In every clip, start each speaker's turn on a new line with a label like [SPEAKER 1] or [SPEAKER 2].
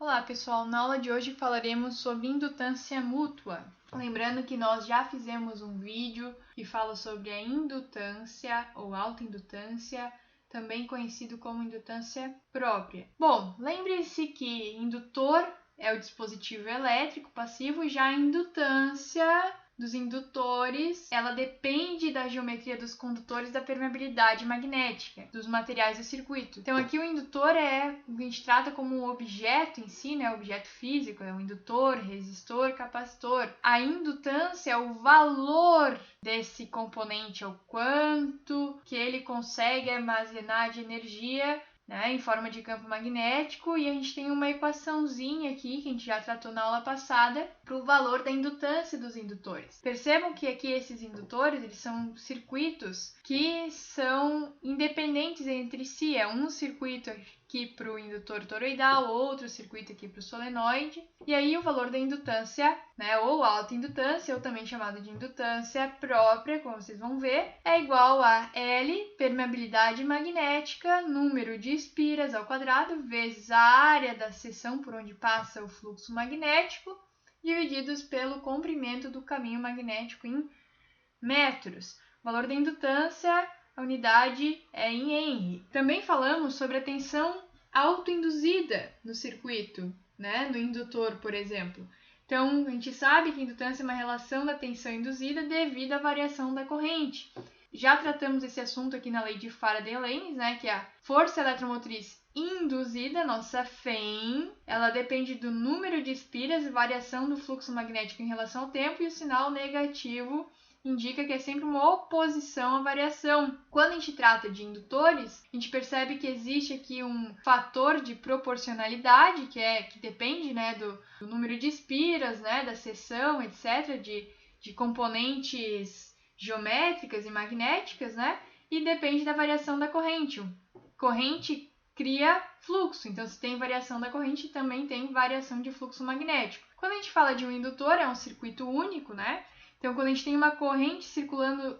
[SPEAKER 1] Olá pessoal, na aula de hoje falaremos sobre indutância mútua. Lembrando que nós já fizemos um vídeo que fala sobre a indutância ou autoindutância, também conhecido como indutância própria. Bom, lembre-se que indutor é o dispositivo elétrico passivo, já a indutância dos indutores, ela depende da geometria dos condutores, da permeabilidade magnética dos materiais do circuito. Então aqui o indutor é o que a gente trata como um objeto em si, né? O objeto físico, é o indutor, resistor, capacitor. A indutância é o valor desse componente, é o quanto que ele consegue armazenar de energia, né, em forma de campo magnético, e a gente tem uma equaçãozinha aqui que a gente já tratou na aula passada para o valor da indutância dos indutores. Percebam que aqui esses indutores, eles são circuitos que são independentes entre si. É um circuito aqui para o indutor toroidal, outro circuito aqui para o solenoide. E aí o valor da indutância, né, ou autoindutância, ou também chamada de indutância própria, como vocês vão ver, é igual a L, permeabilidade magnética, número de espiras ao quadrado, vezes a área da seção por onde passa o fluxo magnético, divididos pelo comprimento do caminho magnético em metros. O valor da indutância, a unidade é em Henry. Também falamos sobre a tensão autoinduzida no circuito, né? No indutor, por exemplo. Então, a gente sabe que a indutância é uma relação da tensão induzida devido à variação da corrente. Já tratamos esse assunto aqui na lei de Faraday-Lenz, né? Que é a força eletromotriz induzida, nossa FEM, ela depende do número de espiras, variação do fluxo magnético em relação ao tempo, e o sinal negativo indica que é sempre uma oposição à variação. Quando a gente trata de indutores, a gente percebe que existe aqui um fator de proporcionalidade, que depende, né, do número de espiras, né, da seção, etc., de componentes geométricas e magnéticas, né, e depende da variação da corrente. Corrente cria fluxo, então se tem variação da corrente, também tem variação de fluxo magnético. Quando a gente fala de um indutor, é um circuito único, né? Então, quando a gente tem uma corrente circulando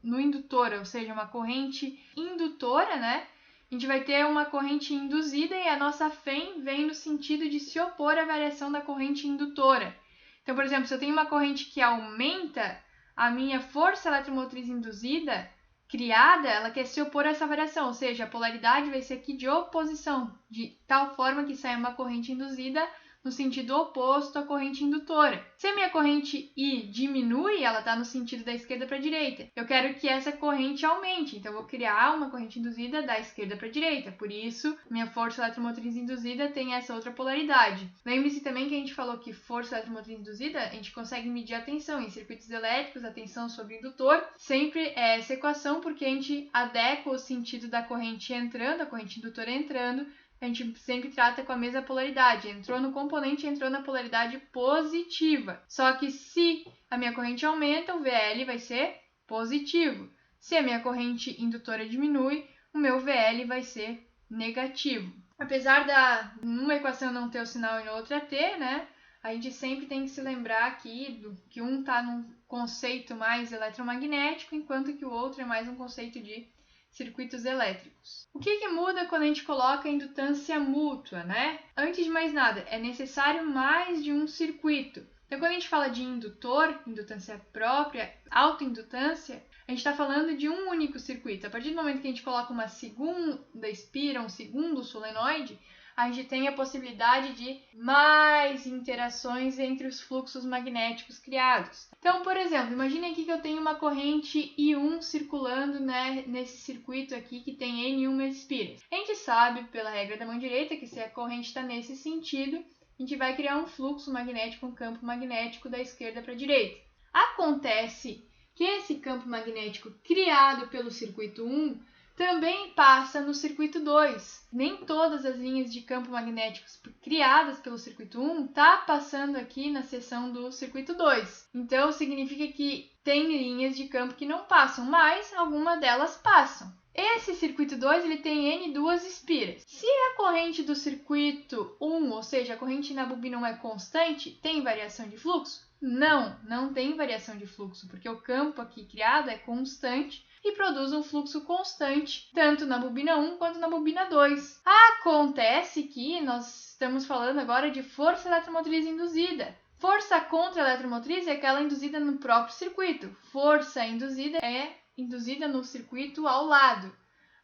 [SPEAKER 1] no indutor, ou seja, uma corrente indutora, né? A gente vai ter uma corrente induzida e a nossa FEM vem no sentido de se opor à variação da corrente indutora. Então, por exemplo, se eu tenho uma corrente que aumenta, a minha força eletromotriz induzida criada, ela quer se opor a essa variação, ou seja, a polaridade vai ser aqui de oposição, de tal forma que sai uma corrente induzida no sentido oposto à corrente indutora. Se a minha corrente I diminui, ela está no sentido da esquerda para a direita. Eu quero que essa corrente aumente, então eu vou criar uma corrente induzida da esquerda para a direita. Por isso, minha força eletromotriz induzida tem essa outra polaridade. Lembre-se também que a gente falou que força eletromotriz induzida, a gente consegue medir a tensão. Em circuitos elétricos, a tensão sobre o indutor sempre é essa equação, porque a gente adequa o sentido da corrente entrando, a corrente indutora entrando, a gente sempre trata com a mesma polaridade. Entrou no componente, entrou na polaridade positiva. Só que se a minha corrente aumenta, o VL vai ser positivo. Se a minha corrente indutora diminui, o meu VL vai ser negativo. Apesar da numa equação não ter o sinal e na outra ter, né? A gente sempre tem que se lembrar aqui que um está num conceito mais eletromagnético, enquanto que o outro é mais um conceito de circuitos elétricos. O que muda quando a gente coloca a indutância mútua, né? Antes de mais nada, é necessário mais de um circuito. Então, quando a gente fala de indutor, indutância própria, autoindutância, a gente está falando de um único circuito. A partir do momento que a gente coloca uma segunda espira, um segundo solenoide, a gente tem a possibilidade de mais interações entre os fluxos magnéticos criados. Então, por exemplo, imagine aqui que eu tenho uma corrente I1 circulando, né, nesse circuito aqui que tem N1 espiras. A gente sabe, pela regra da mão direita, que se a corrente está nesse sentido, a gente vai criar um fluxo magnético, um campo magnético da esquerda para a direita. Acontece que esse campo magnético criado pelo circuito 1 também passa no circuito 2. Nem todas as linhas de campo magnéticos criadas pelo circuito 1 tá passando aqui na seção do circuito 2. Então, significa que tem linhas de campo que não passam, mas algumas delas passam. Esse circuito 2 ele tem N2 espiras. Se a corrente do circuito 1, ou seja, a corrente na bobina 1 é constante, tem variação de fluxo? Não tem variação de fluxo, porque o campo aqui criado é constante e produz um fluxo constante, tanto na bobina 1 quanto na bobina 2. Acontece que nós estamos falando agora de força eletromotriz induzida. Força contra-eletromotriz é aquela induzida no próprio circuito. Força induzida é induzida no circuito ao lado.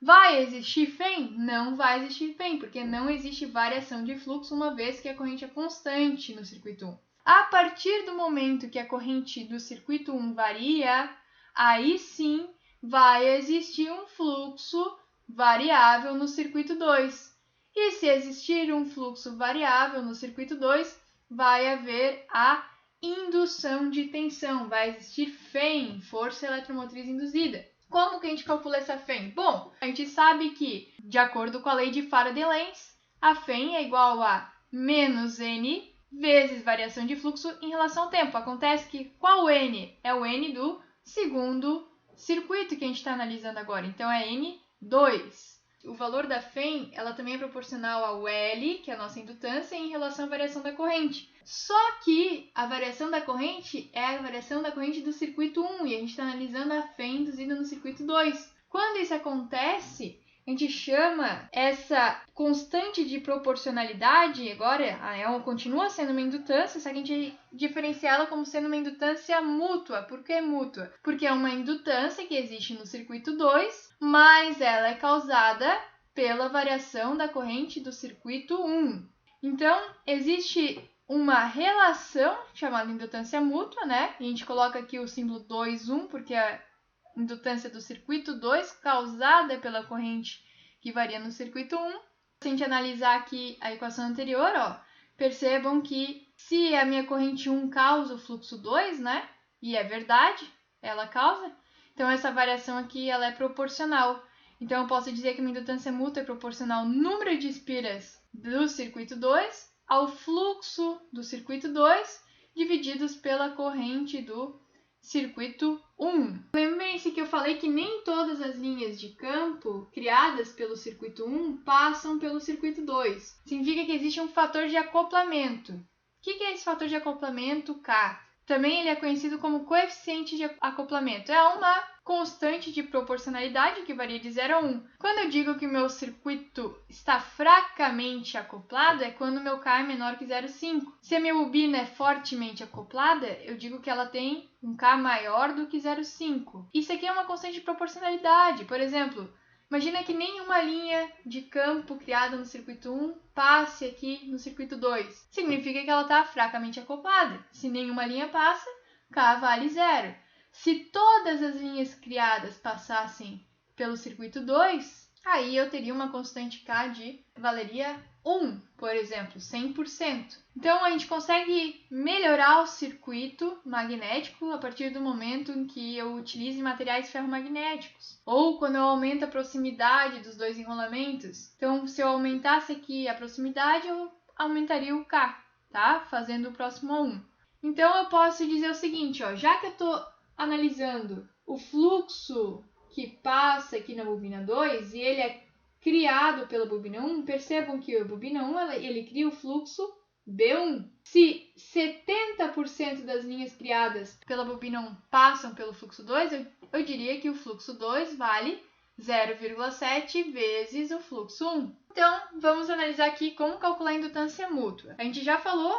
[SPEAKER 1] Vai existir FEM? Não vai existir FEM, porque não existe variação de fluxo uma vez que a corrente é constante no circuito 1. A partir do momento que a corrente do circuito 1 varia, aí sim vai existir um fluxo variável no circuito 2. E se existir um fluxo variável no circuito 2, vai haver a indução de tensão, vai existir FEM, força eletromotriz induzida. Como que a gente calcula essa FEM? Bom, a gente sabe que, de acordo com a lei de Faraday-Lenz, a FEM é igual a menos N vezes variação de fluxo em relação ao tempo. Acontece que qual N? É o N do segundo circuito que a gente está analisando agora. Então, é N2. O valor da FEM, ela também é proporcional ao L, que é a nossa indutância, em relação à variação da corrente. Só que a variação da corrente é a variação da corrente do circuito 1 e a gente está analisando a FEM induzida no circuito 2. Quando isso acontece, a gente chama essa constante de proporcionalidade, agora continua sendo uma indutância, só que a gente diferencia ela como sendo uma indutância mútua. Por que mútua? Porque é uma indutância que existe no circuito 2, mas ela é causada pela variação da corrente do circuito 1. Então, existe uma relação chamada indutância mútua, né? E a gente coloca aqui o símbolo 2,1, porque a indutância do circuito 2 causada pela corrente que varia no circuito 1. Se a gente analisar aqui a equação anterior, percebam que se a minha corrente 1 causa o fluxo 2, né? E é verdade, ela causa. Então, essa variação aqui ela é proporcional. Então, eu posso dizer que a minha indutância mútua é proporcional ao número de espiras do circuito 2 ao fluxo do circuito 2 divididos pela corrente do circuito 1. Lembrem-se que eu falei que nem todas as linhas de campo criadas pelo circuito 1 passam pelo circuito 2. Significa que existe um fator de acoplamento. O que é esse fator de acoplamento? K. Também ele é conhecido como coeficiente de acoplamento. É uma constante de proporcionalidade que varia de 0 a 1. Quando eu digo que o meu circuito está fracamente acoplado, é quando o meu K é menor que 0,5. Se a minha bobina é fortemente acoplada, eu digo que ela tem um K maior do que 0,5. Isso aqui é uma constante de proporcionalidade. Por exemplo, imagina que nenhuma linha de campo criada no circuito 1 passe aqui no circuito 2. Significa que ela está fracamente acoplada. Se nenhuma linha passa, K vale 0. Se todas as linhas criadas passassem pelo circuito 2, aí eu teria uma constante K de valeria 1, por exemplo, 100%. Então, a gente consegue melhorar o circuito magnético a partir do momento em que eu utilize materiais ferromagnéticos. Ou quando eu aumento a proximidade dos dois enrolamentos. Então, se eu aumentasse aqui a proximidade, eu aumentaria o K, tá? Fazendo o próximo a 1. Então, eu posso dizer o seguinte, já que eu estou analisando o fluxo que passa aqui na bobina 2 e ele é criado pela bobina 1, percebam que a bobina 1 ele cria o fluxo B1. Se 70% das linhas criadas pela bobina 1 passam pelo fluxo 2, eu diria que o fluxo 2 vale 0,7 vezes o fluxo 1. Então, vamos analisar aqui como calcular a indutância mútua. A gente já falou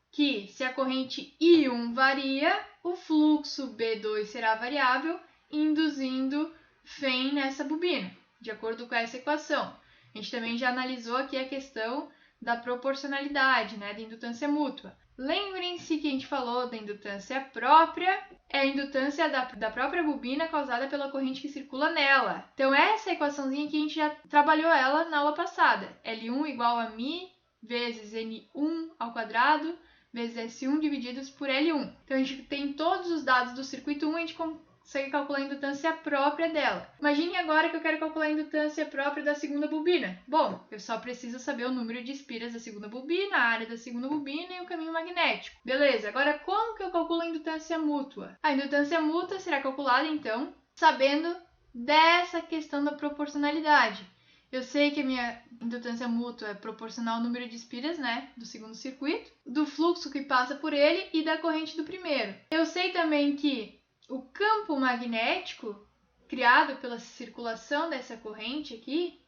[SPEAKER 1] que se a corrente I1 varia, o fluxo B2 será variável, induzindo FEM nessa bobina, de acordo com essa equação. A gente também já analisou aqui a questão da proporcionalidade, né, da indutância mútua. Lembrem-se que a gente falou da indutância própria, é a indutância da própria bobina causada pela corrente que circula nela. Então, essa equaçãozinha aqui a gente já trabalhou ela na aula passada. L1 igual a μ vezes N1 ao quadrado vezes S1 divididos por L1. Então, a gente tem todos os dados do circuito 1, a gente consegue calcular a indutância própria dela. Imagine agora que eu quero calcular a indutância própria da segunda bobina. Bom, eu só preciso saber o número de espiras da segunda bobina, a área da segunda bobina e o caminho magnético. Beleza, agora como que eu calculo a indutância mútua? A indutância mútua será calculada, então, sabendo dessa questão da proporcionalidade. Eu sei que a minha indutância mútua é proporcional ao número de espiras, né, do segundo circuito, do fluxo que passa por ele e da corrente do primeiro. Eu sei também que o campo magnético criado pela circulação dessa corrente aqui,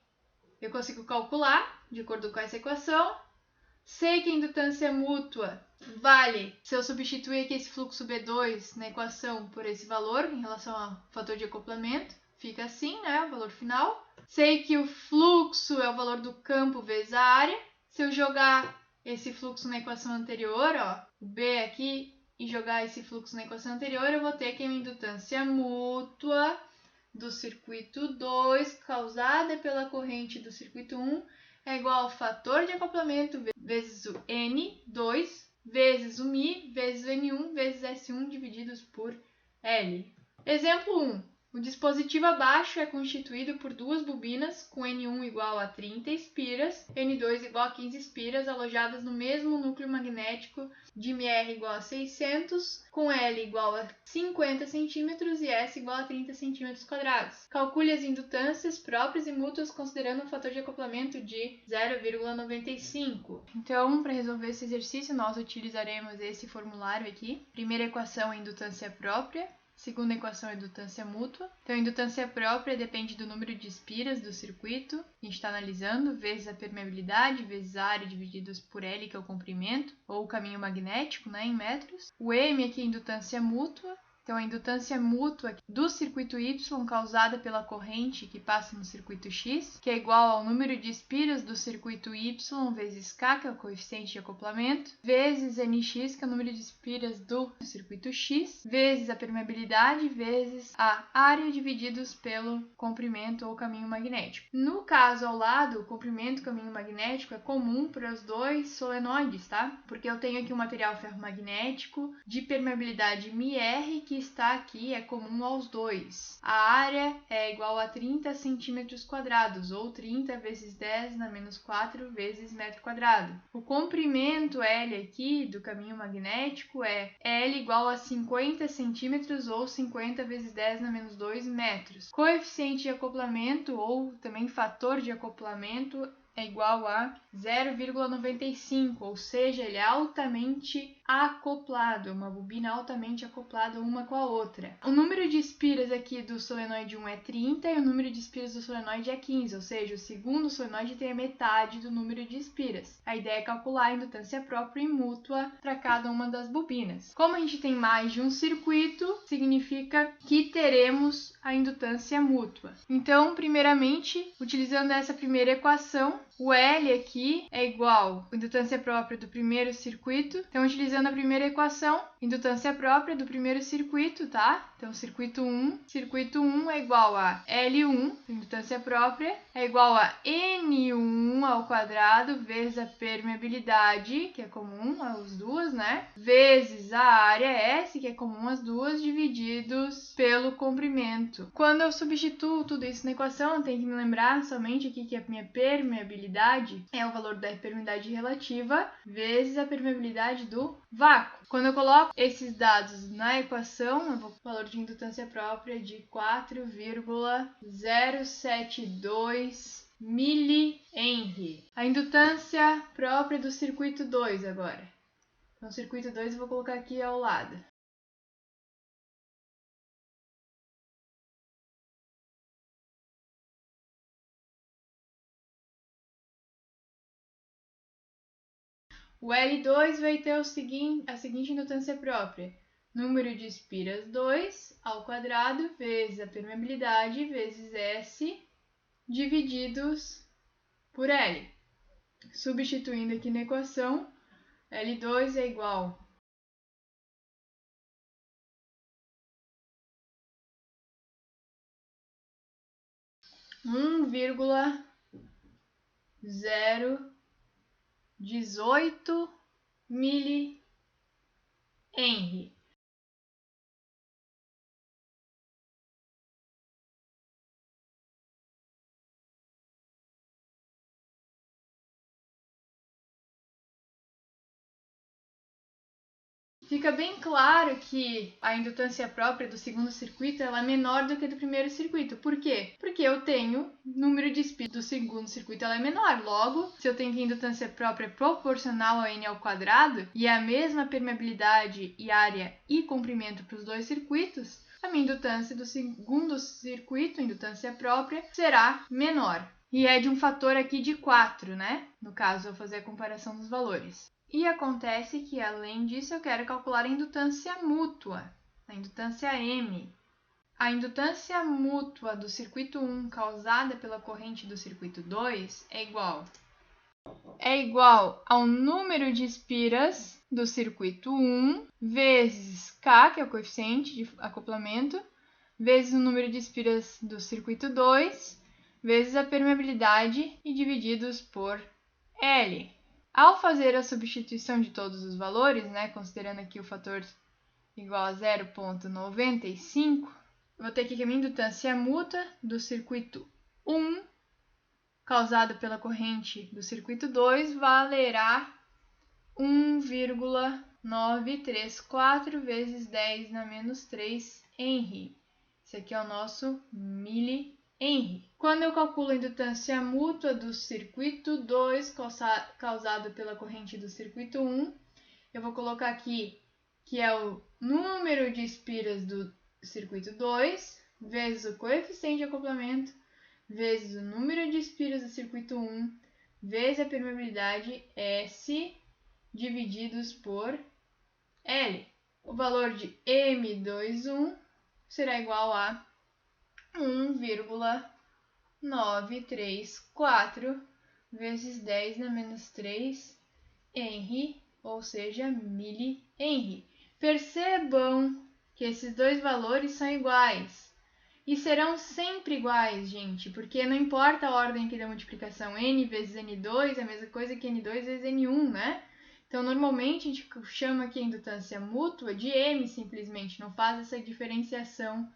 [SPEAKER 1] eu consigo calcular, de acordo com essa equação, Sei que a indutância mútua vale se eu substituir aqui esse fluxo B2 na equação por esse valor em relação ao fator de acoplamento. Fica assim, né? O valor final. Sei que o fluxo é o valor do campo vezes a área. Se eu jogar esse fluxo na equação anterior, ó, o B aqui, e jogar esse fluxo na equação anterior, eu vou ter que a indutância mútua do circuito 2, causada pela corrente do circuito 1, é igual ao fator de acoplamento vezes o N2, vezes o Mi, vezes o N1, vezes S1 divididos por L. Exemplo 1. O dispositivo abaixo é constituído por duas bobinas com N1 igual a 30 espiras, N2 igual a 15 espiras, alojadas no mesmo núcleo magnético de MR igual a 600, com L igual a 50 cm e S igual a 30 cm². Calcule as indutâncias próprias e mútuas considerando um fator de acoplamento de 0,95. Então, para resolver esse exercício, nós utilizaremos esse formulário aqui. Primeira equação é indutância própria. Segunda equação é indutância mútua. Então, a indutância própria depende do número de espiras do circuito, que a gente está analisando, vezes a permeabilidade, vezes a área divididos por L, que é o comprimento, ou o caminho magnético, né, em metros. O M aqui é a indutância mútua. Então, a indutância mútua do circuito Y causada pela corrente que passa no circuito X, que é igual ao número de espiras do circuito Y vezes K, que é o coeficiente de acoplamento, vezes NX, que é o número de espiras do circuito X, vezes a permeabilidade, vezes a área divididos pelo comprimento ou caminho magnético. No caso ao lado, o comprimento e o caminho magnético é comum para os dois solenoides, tá? Porque eu tenho aqui um material ferromagnético de permeabilidade μr, que está aqui é comum aos dois. A área é igual a 30 cm², ou 30 vezes 10 na menos 4 vezes metro quadrado. O comprimento L aqui do caminho magnético é L igual a 50 centímetros, ou 50 vezes 10 na menos 2 metros. Coeficiente de acoplamento, ou também fator de acoplamento, é igual a 0,95, ou seja, ele é altamente acoplado, uma bobina altamente acoplada uma com a outra. O número de espiras aqui do solenoide 1 é 30 e o número de espiras do solenoide é 15, ou seja, o segundo solenoide tem a metade do número de espiras. A ideia é calcular a indutância própria e mútua para cada uma das bobinas. Como a gente tem mais de um circuito, significa que teremos a indutância mútua. Então, primeiramente, utilizando essa primeira equação, o L aqui é igual à indutância própria do primeiro circuito. Então, utilizando a primeira equação, indutância própria do primeiro circuito, tá? Então, circuito 1 é igual a L1, indutância própria, é igual a N1 ao quadrado vezes a permeabilidade, que é comum às duas, né? Vezes a área S, que é comum às duas, divididos pelo comprimento. Quando eu substituo tudo isso na equação, eu tenho que me lembrar somente aqui que a minha permeabilidade é o valor da permeabilidade relativa vezes a permeabilidade do vácuo. Quando eu coloco esses dados na equação, eu vou com o valor de indutância própria de 4,072 mH. A indutância própria do circuito 2 agora. Então, circuito 2 eu vou colocar aqui ao lado. O L2 vai ter a seguinte indutância própria. Número de espiras 2 ao quadrado vezes a permeabilidade vezes S divididos por L. Substituindo aqui na equação, L2 é igual a 1,018 mH. Fica bem claro que a indutância própria do segundo circuito ela é menor do que a do primeiro circuito. Por quê? Porque eu tenho número de espiras do segundo circuito ela é menor. Logo, se eu tenho que a indutância própria é proporcional a N ao quadrado e a mesma permeabilidade e área e comprimento para os dois circuitos, a minha indutância do segundo circuito, a indutância própria, será menor. E é de um fator aqui de 4, né? No caso, eu vou fazer a comparação dos valores. E acontece que, além disso, eu quero calcular a indutância mútua, a indutância M. A indutância mútua do circuito 1 causada pela corrente do circuito 2 é igual ao número de espiras do circuito 1 vezes K, que é o coeficiente de acoplamento, vezes o número de espiras do circuito 2, vezes a permeabilidade e divididos por L. Ao fazer a substituição de todos os valores, né, considerando aqui o fator igual a 0,95, vou ter aqui que a minha indutância mútua do circuito 1, causada pela corrente do circuito 2, valerá 1,934 vezes 10 na menos 3 Henry. Esse aqui é o nosso mili-Henry. Quando eu calculo a indutância mútua do circuito 2, causada pela corrente do circuito 1, eu vou colocar aqui que é o número de espiras do circuito 2, vezes o coeficiente de acoplamento, vezes o número de espiras do circuito 1, vezes a permeabilidade S, divididos por L. O valor de M21 será igual a 1,934 vezes 10 na menos 3 Henry, ou seja, mili-Henry. Percebam que esses dois valores são iguais. E serão sempre iguais, gente, porque não importa a ordem aqui da multiplicação, n vezes n2 é a mesma coisa que n2 vezes n1, né? Então, normalmente, a gente chama aqui a indutância mútua de M simplesmente, não faz essa diferenciação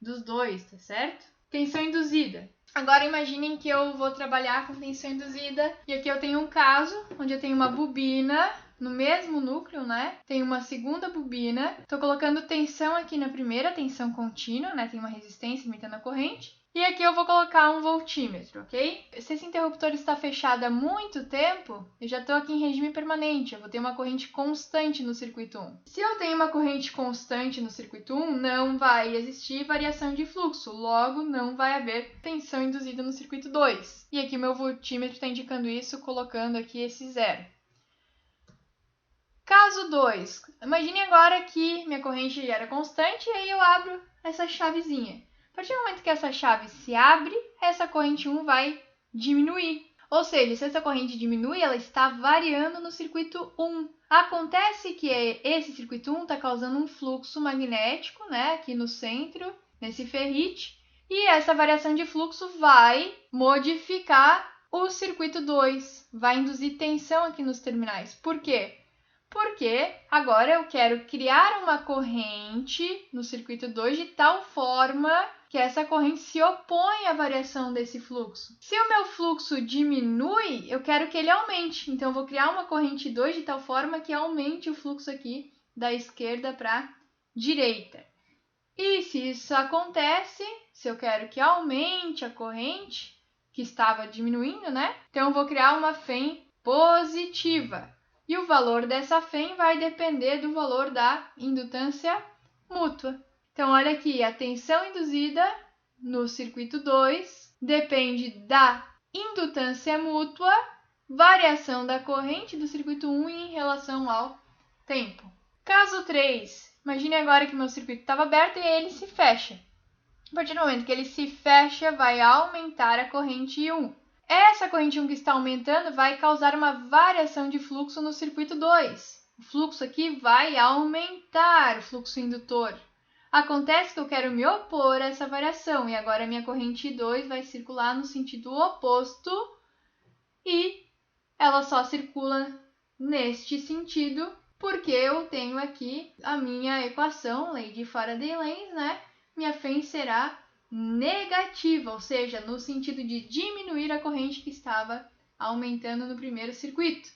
[SPEAKER 1] dos dois, tá certo? Tensão induzida. Agora, imaginem que eu vou trabalhar com tensão induzida e aqui eu tenho um caso onde eu tenho uma bobina no mesmo núcleo, né? Tem uma segunda bobina. Estou colocando tensão aqui na primeira, tensão contínua, né? Tem uma resistência limitando a corrente. E aqui eu vou colocar um voltímetro, ok? Se esse interruptor está fechado há muito tempo, eu já estou aqui em regime permanente. Eu vou ter uma corrente constante no circuito 1. Se eu tenho uma corrente constante no circuito 1, não vai existir variação de fluxo. Logo, não vai haver tensão induzida no circuito 2. E aqui meu voltímetro está indicando isso, colocando aqui esse zero. Caso 2. Imagine agora que minha corrente era constante e aí eu abro essa chavezinha. A partir do momento que essa chave se abre, essa corrente 1 vai diminuir. Ou seja, se essa corrente diminui, ela está variando no circuito 1. Acontece que esse circuito 1 está causando um fluxo magnético, né, aqui no centro, nesse ferrite, e essa variação de fluxo vai modificar o circuito 2, vai induzir tensão aqui nos terminais. Por quê? Porque agora eu quero criar uma corrente no circuito 2 de tal forma que essa corrente se opõe à variação desse fluxo. Se o meu fluxo diminui, eu quero que ele aumente. Então, eu vou criar uma corrente 2 de tal forma que aumente o fluxo aqui da esquerda para a direita. E se isso acontece, se eu quero que aumente a corrente que estava diminuindo, né? Então, eu vou criar uma FEM positiva. E o valor dessa FEM vai depender do valor da indutância mútua. Então, olha aqui, a tensão induzida no circuito 2 depende da indutância mútua, variação da corrente do circuito 1 em relação ao tempo. Caso 3, imagine agora que meu circuito estava aberto e ele se fecha. A partir do momento que ele se fecha, vai aumentar a corrente 1. Essa corrente 1 que está aumentando vai causar uma variação de fluxo no circuito 2. O fluxo aqui vai aumentar, o fluxo indutor. Acontece que eu quero me opor a essa variação e agora a minha corrente 2 vai circular no sentido oposto e ela só circula neste sentido porque eu tenho aqui a minha equação, lei de Faraday-Lenz, né? Minha FEM será negativa, ou seja, no sentido de diminuir a corrente que estava aumentando no primeiro circuito.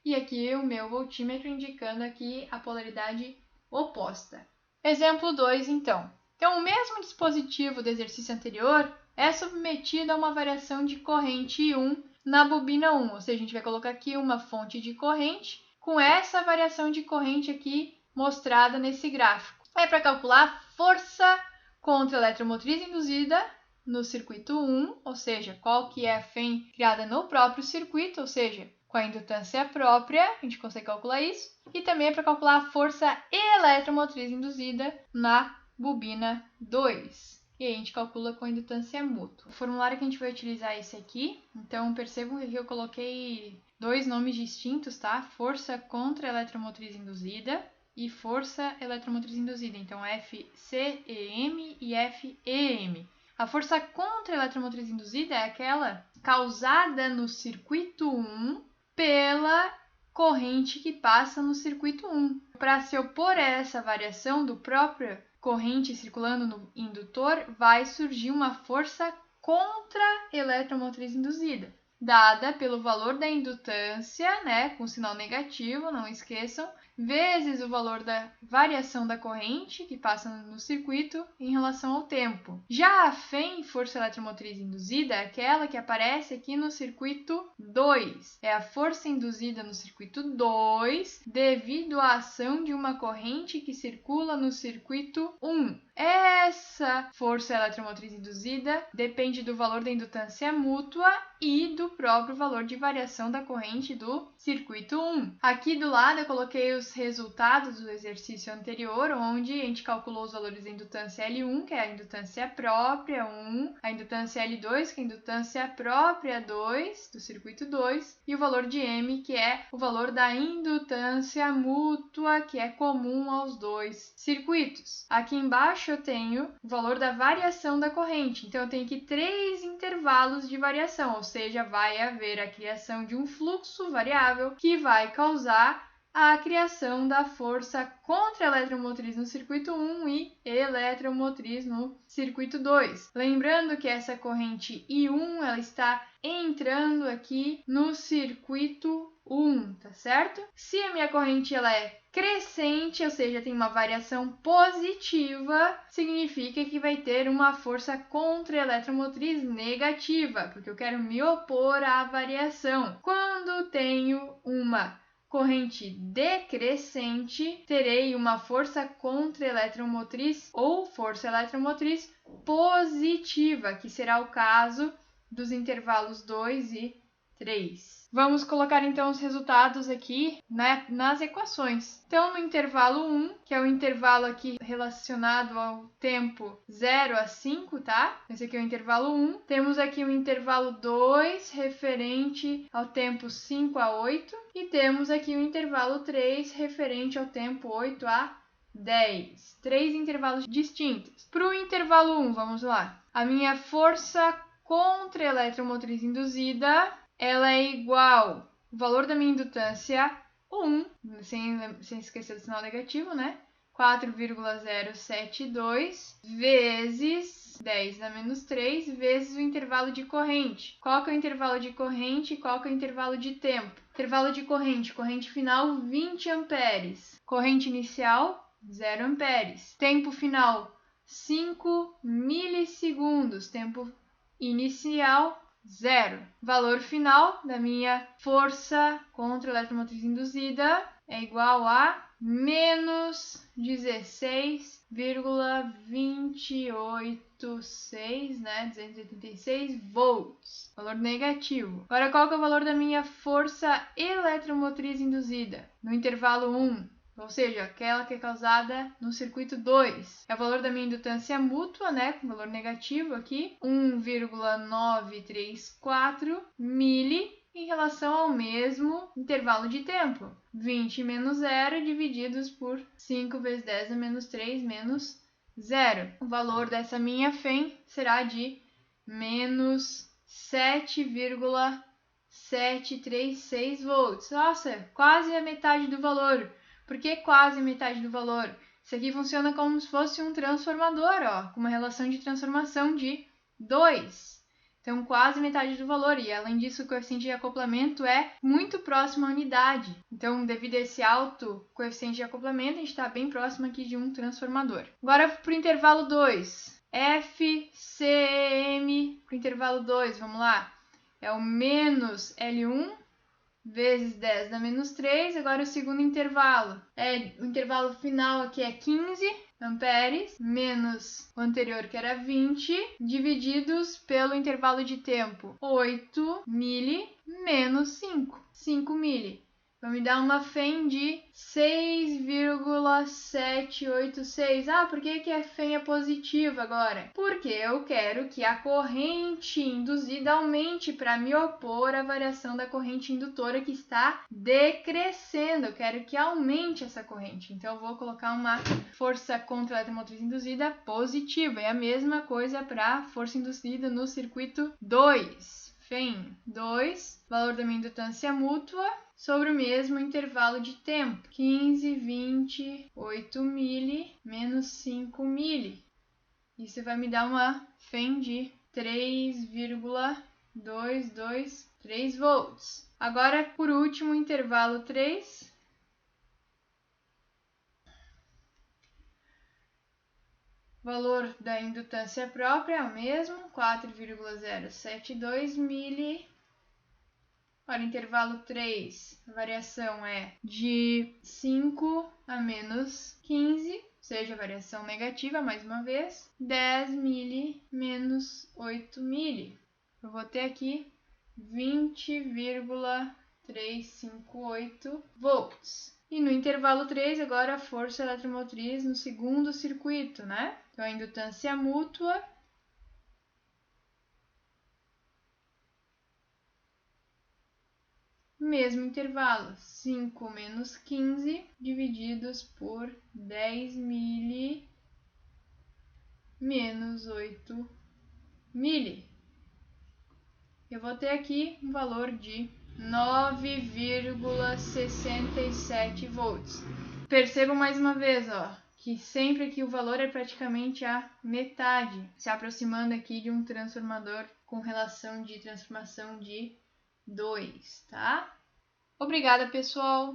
[SPEAKER 1] E aqui o meu voltímetro indicando aqui a polaridade oposta. Exemplo 2, então. Então, o mesmo dispositivo do exercício anterior é submetido a uma variação de corrente 1 na bobina 1, ou seja, a gente vai colocar aqui uma fonte de corrente com essa variação de corrente aqui mostrada nesse gráfico. É para calcular a força contra a eletromotriz induzida no circuito 1, ou seja, qual que é a FEM criada no próprio circuito, ou seja, com a indutância própria, a gente consegue calcular isso. E também é para calcular a força eletromotriz induzida na bobina 2. E aí a gente calcula com a indutância mútua. O formulário que a gente vai utilizar é esse aqui. Então percebam que aqui eu coloquei dois nomes distintos, tá? Força contra eletromotriz induzida e força eletromotriz induzida. Então FCEM e FEM. A força contra eletromotriz induzida é aquela causada no circuito 1 pela corrente que passa no circuito 1. Para se opor a essa variação do próprio corrente circulando no indutor, vai surgir uma força contra eletromotriz induzida, dada pelo valor da indutância, né, com sinal negativo, não esqueçam, vezes o valor da variação da corrente que passa no circuito em relação ao tempo. Já a FEM, força eletromotriz induzida, é aquela que aparece aqui no circuito 2. É a força induzida no circuito 2 devido à ação de uma corrente que circula no circuito 1. Essa força eletromotriz induzida depende do valor da indutância mútua e do próprio valor de variação da corrente do circuito 1. Aqui do lado eu coloquei os resultados do exercício anterior, onde a gente calculou os valores da indutância L1, que é a indutância própria 1, a indutância L2, que é a indutância própria 2, do circuito 2, e o valor de M, que é o valor da indutância mútua, que é comum aos dois circuitos. Aqui embaixo eu tenho o valor da variação da corrente, então eu tenho aqui 3 intervalos de variação, ou seja, vai haver a criação de um fluxo variável que vai causar a criação da força contra eletromotriz no circuito 1 e eletromotriz no circuito 2. Lembrando que essa corrente I1 ela está entrando aqui no circuito 1, tá certo? Se a minha corrente ela é crescente, ou seja, tem uma variação positiva, significa que vai ter uma força contra eletromotriz negativa, porque eu quero me opor à variação. Quando tenho uma corrente decrescente, terei uma força contra eletromotriz ou força eletromotriz positiva, que será o caso dos intervalos 2 e 3. Vamos colocar então os resultados aqui, né, nas equações. Então, no intervalo 1, que é o intervalo aqui relacionado ao tempo 0 a 5, tá? Esse aqui é o intervalo 1. Temos aqui o intervalo 2, referente ao tempo 5 a 8. E temos aqui o intervalo 3, referente ao tempo 8 a 10. 3 intervalos distintos. Para o intervalo 1, vamos lá. A minha força contra a eletromotriz induzida, ela é igual ao valor da minha indutância 1, sem esquecer do sinal negativo, né? 4,072 vezes 10 a menos 3 vezes o intervalo de corrente. Qual que é o intervalo de corrente e qual que é o intervalo de tempo? Intervalo de corrente, corrente final 20 amperes. Corrente inicial 0 amperes. Tempo final 5 milissegundos. Tempo inicial 0. Valor final da minha força contra a eletromotriz induzida é igual a menos 16,286, né? 286 volts. Valor negativo. Agora, qual que é o valor da minha força eletromotriz induzida? No intervalo 1. Ou seja, aquela que é causada no circuito 2. É o valor da minha indutância mútua, né, com valor negativo aqui, 1,934 mili em relação ao mesmo intervalo de tempo. 20 menos 0 divididos por 5 vezes 10 a menos 3 menos 0. O valor dessa minha FEM será de menos 7,736 volts. Nossa, quase a metade do valor. Por que quase metade do valor? Isso aqui funciona como se fosse um transformador, ó, com uma relação de transformação de 2. Então, quase metade do valor. E, além disso, o coeficiente de acoplamento é muito próximo à unidade. Então, devido a esse alto coeficiente de acoplamento, a gente está bem próximo aqui de um transformador. Agora, para o intervalo 2. FCM para o intervalo 2, vamos lá. É o menos L1 vezes 10 dá menos 3, agora o segundo intervalo. O intervalo final aqui é 15, amperes menos o anterior, que era 20, divididos pelo intervalo de tempo 8 mili menos 5 mili. Vai me dar uma FEM de 6,786. Por que a FEM é positiva agora? Porque eu quero que a corrente induzida aumente para me opor à variação da corrente indutora que está decrescendo. Eu quero que aumente essa corrente. Então, eu vou colocar uma força contra a eletromotriz induzida positiva. É a mesma coisa para força induzida no circuito 2. FEM 2, valor da minha indutância mútua, sobre o mesmo intervalo de tempo, 15, 20, 8 mili menos 5 mili. Isso vai me dar uma FEM de 3,223 volts. Agora, por último, intervalo 3. Valor da indutância própria é o mesmo, 4,072 mili. Para intervalo 3, a variação é de 5 a menos 15, ou seja, a variação negativa, mais uma vez, 10 mili menos 8 mili. Eu vou ter aqui 20,358 volts. E no intervalo 3, agora a força eletromotriz no segundo circuito, né? Então, a indutância mútua mesmo intervalo, 5 menos 15 divididos por 10 mili menos 8 mili. Eu vou ter aqui um valor de 9,67 volts. Percebam mais uma vez, que sempre aqui o valor é praticamente a metade, se aproximando aqui de um transformador com relação de transformação de 2, tá? Obrigada, pessoal!